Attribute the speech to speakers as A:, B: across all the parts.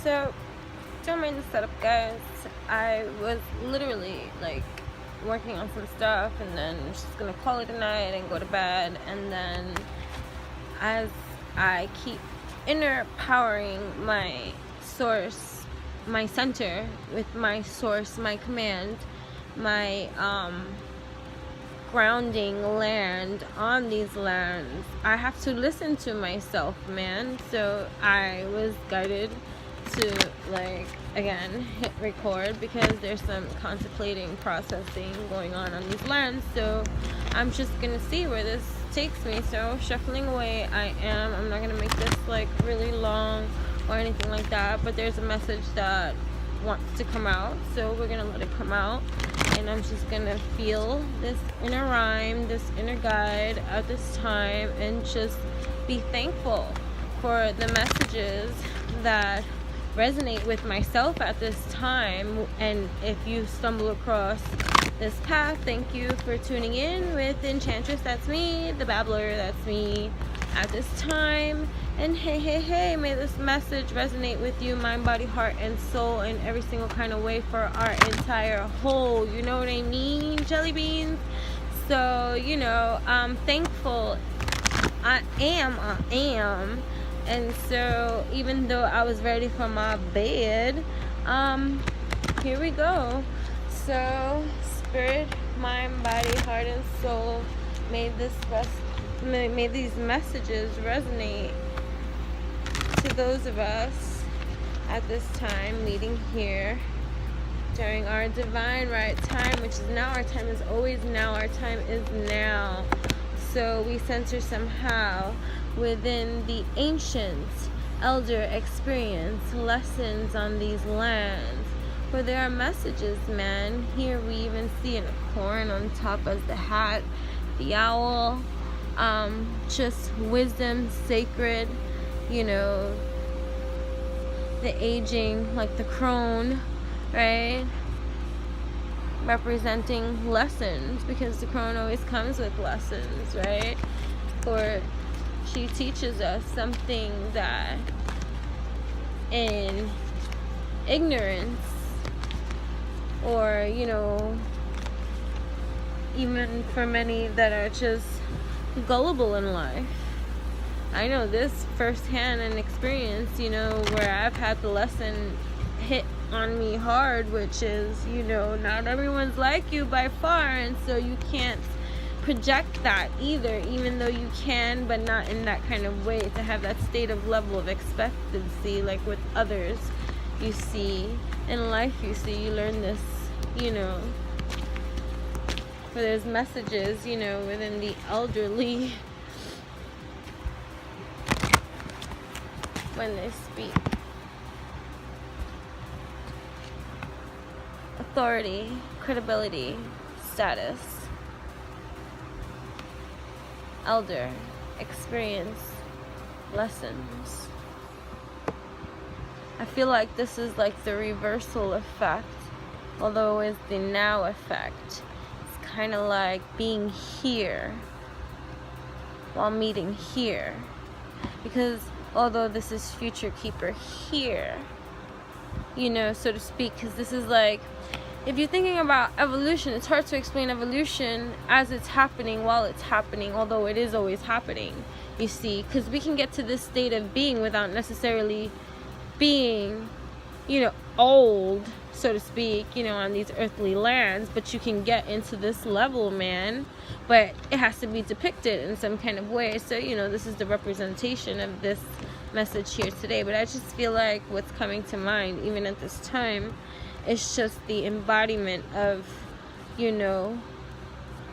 A: So, don't mind the setup, guys. I was literally like working on some stuff, and then just gonna call it a night and go to bed. And then, as I keep inner powering my source, my center with my source, my command, my grounding land on these lands, I have to listen to myself, man. So I was guided to, like, again, hit record because there's some contemplating, processing going on these lands. So I'm just gonna see where this takes me. So shuffling away, I'm not gonna make this like really long or anything like that, but there's a message that wants to come out, so we're gonna let it come out. And I'm just gonna feel this inner rhyme, this inner guide at this time, and just be thankful for the messages that resonate with myself at this time. And if you stumble across this path, thank you for tuning in with Enchantress. That's me, the babbler. That's me at this time. And hey, may this message resonate with you, mind, body, heart, and soul, in every single kind of way for our entire whole, you know what I mean, jelly beans. So, I'm thankful. I am. And so, even though I was ready for my bed, here we go. So, spirit, mind, body, heart, and soul, may these messages resonate to those of us at this time meeting here during our divine right time, which is now. Our time is always now. Our time is now. So we center somehow within the ancient elder experience, lessons on these lands, where there are messages, man. Here we even see a unicorn on top as the hat, the owl, just wisdom, sacred, the aging, like the crone, right? Representing lessons, because the crone always comes with lessons, right? Or she teaches us something that in ignorance, or, even for many that are just gullible in life. I know this firsthand and experience, where I've had the lesson hit on me hard, which is, not everyone's like you by far, and so you can't project that either, even though you can, but not in that kind of way, to have that state of level of expectancy, like with others you see in life. You learn this, where there's messages, within the elderly when they speak. Authority, credibility, status, elder, experience, lessons. I feel like this is like the reversal effect, although it's the now effect. It's kind of like being here while meeting here, because although this is future keeper here, so to speak, because this is like, if you're thinking about evolution, it's hard to explain evolution as it's happening, while it's happening, although it is always happening, you see, because we can get to this state of being without necessarily being, old, so to speak, on these earthly lands, but you can get into this level, man, but it has to be depicted in some kind of way. So, this is the representation of this message here today. But I just feel like what's coming to mind, even at this time, is just the embodiment of,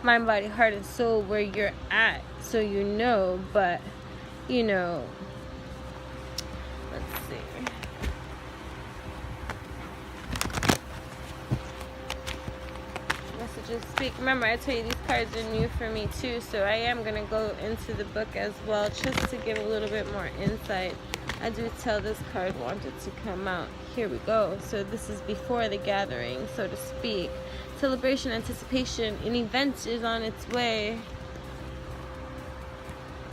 A: mind, body, heart, and soul, where you're at, so but, let's see. Messages speak. Remember, I told you these cards are new for me too, so I am going to go into the book as well, just to give a little bit more insight. I do tell this card wanted to come out. Here we go. So this is before the gathering, so to speak. Celebration, anticipation, an event is on its way.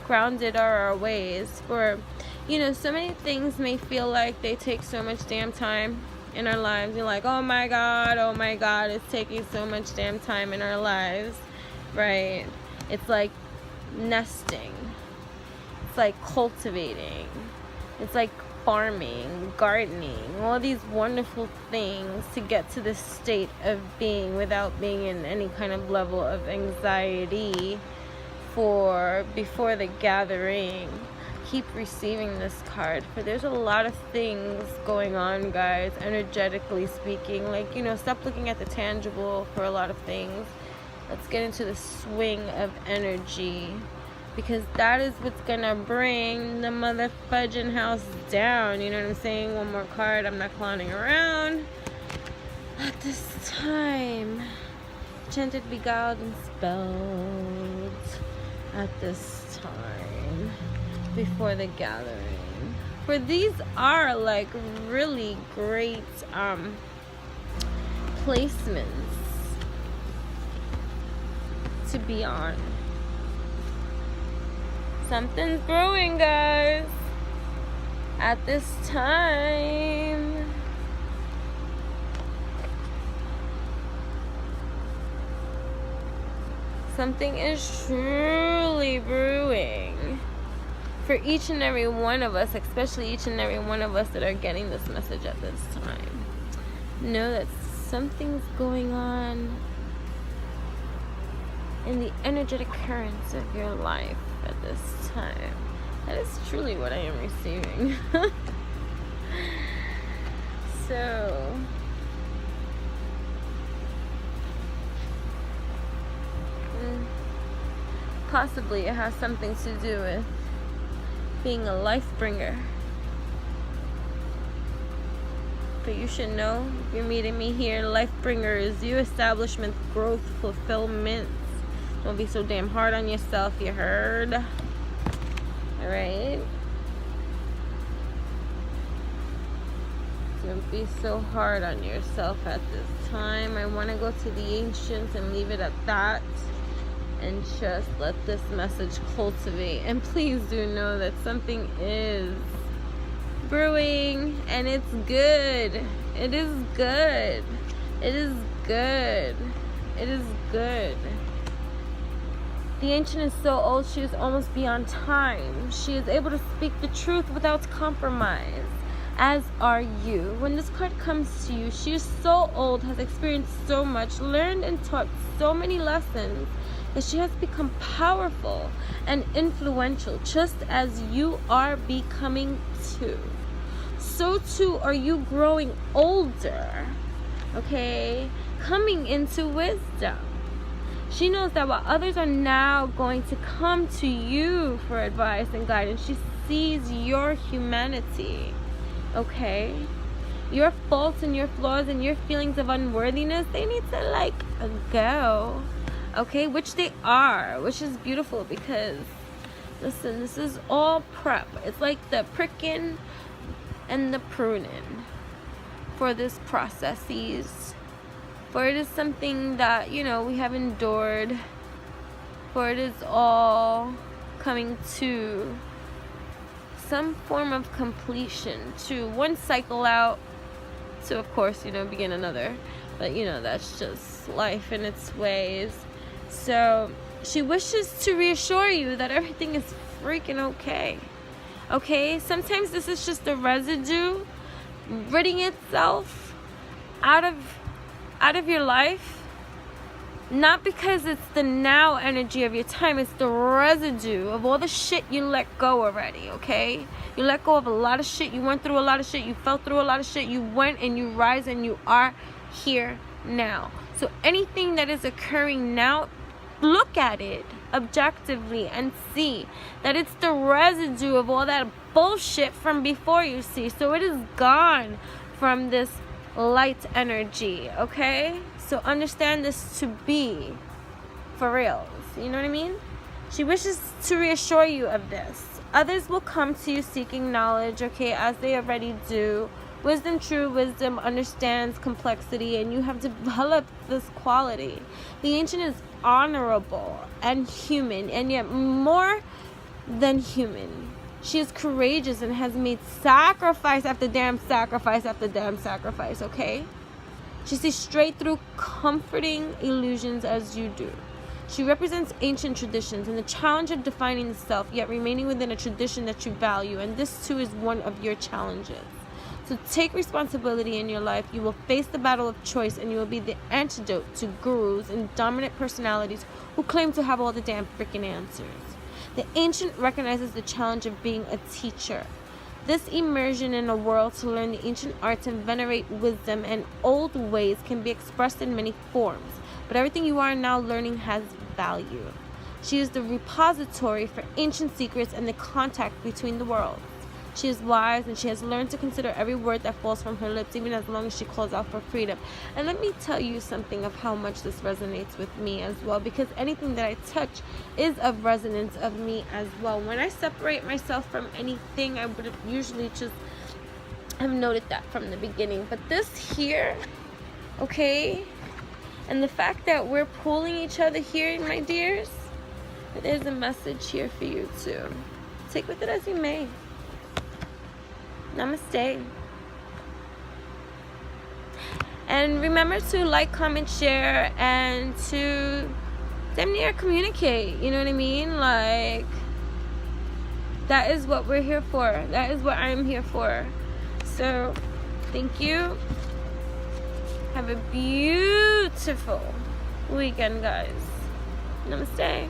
A: Grounded are our ways. For you know, so many things may feel like they take so much damn time in our lives. You're like, oh my God, it's taking so much damn time in our lives, right? It's like nesting. It's like cultivating. It's like farming, gardening, all these wonderful things to get to this state of being without being in any kind of level of anxiety for before the gathering. Keep receiving this card, for there's a lot of things going on, guys, energetically speaking. Like, you know, stop looking at the tangible for a lot of things. Let's get into the swing of energy, because that is what's gonna bring the motherfudging house down. You know what I'm saying? One more card. I'm not clowning around. At this time, chanted, beguiled, and spelled. At this time, before the gathering. For these are like really great placements to be on. Something's brewing, guys, at this time. Something is truly brewing for each and every one of us, especially each and every one of us that are getting this message at this time. Know that something's going on in the energetic currents of your life at this time. That is truly what I am receiving. So, possibly it has something to do with being a life bringer. But you should know, if you're meeting me here, life bringer is you, establishment, growth, fulfillment. Don't be so damn hard on yourself, you heard? Alright? Don't be so hard on yourself at this time. I want to go to the ancients and leave it at that. And just let this message cultivate. And please do know that something is brewing, and it's good. It is good. It is good. It is good. The ancient is so old, she is almost beyond time. She is able to speak the truth without compromise, as are you. When this card comes to you, she is so old, has experienced so much, learned and taught so many lessons, that she has become powerful and influential, just as you are becoming too. So too are you growing older, okay? Coming into wisdom. She knows that while others are now going to come to you for advice and guidance, she sees your humanity, okay? Your faults and your flaws and your feelings of unworthiness, they need to go. Okay, which they are, which is beautiful, because listen, this is all prep. It's like the pricking and the pruning for this processes. For it is something that, you know, we have endured. For it is all coming to some form of completion, to one cycle out, to of course, you know, begin another. But you know, that's just life in its ways. So she wishes to reassure you that everything is freaking okay. Okay? Sometimes this is just the residue ridding itself out of your life. Not because it's the now energy of your time. It's the residue of all the shit you let go already, okay? You let go of a lot of shit. You went through a lot of shit. You felt through a lot of shit. You went and you rise and you are here now. So anything that is occurring now, look at it objectively and see that it's the residue of all that bullshit from before, you see. So it is gone from this light energy, okay? So understand this to be for reals. You know what I mean? She wishes to reassure you of this. Others will come to you seeking knowledge, okay, as they already do. Wisdom, true wisdom, understands complexity, and you have developed this quality. The ancient is honorable and human, and yet more than human. She is courageous and has made sacrifice after damn sacrifice after damn sacrifice, okay? She sees straight through comforting illusions as you do. She represents ancient traditions and the challenge of defining the self, yet remaining within a tradition that you value, and this too is one of your challenges. So take responsibility in your life. You will face the battle of choice, and you will be the antidote to gurus and dominant personalities who claim to have all the damn freaking answers. The ancient recognizes the challenge of being a teacher. This immersion in a world to learn the ancient arts and venerate wisdom and old ways can be expressed in many forms, but everything you are now learning has value. She is the repository for ancient secrets and the contact between the worlds. She is wise, and she has learned to consider every word that falls from her lips, even as long as she calls out for freedom. And let me tell you something of how much this resonates with me as well, because anything that I touch is of resonance of me as well. When I separate myself from anything, I would have usually just have noted that from the beginning. But this here, okay, and the fact that we're pulling each other here, my dears, there's a message here for you too. Take with it as you may. Namaste. And remember to like, comment, share, and to damn near communicate. You know what I mean? Like, that is what we're here for. That is what I'm here for. So, thank you. Have a beautiful weekend, guys. Namaste.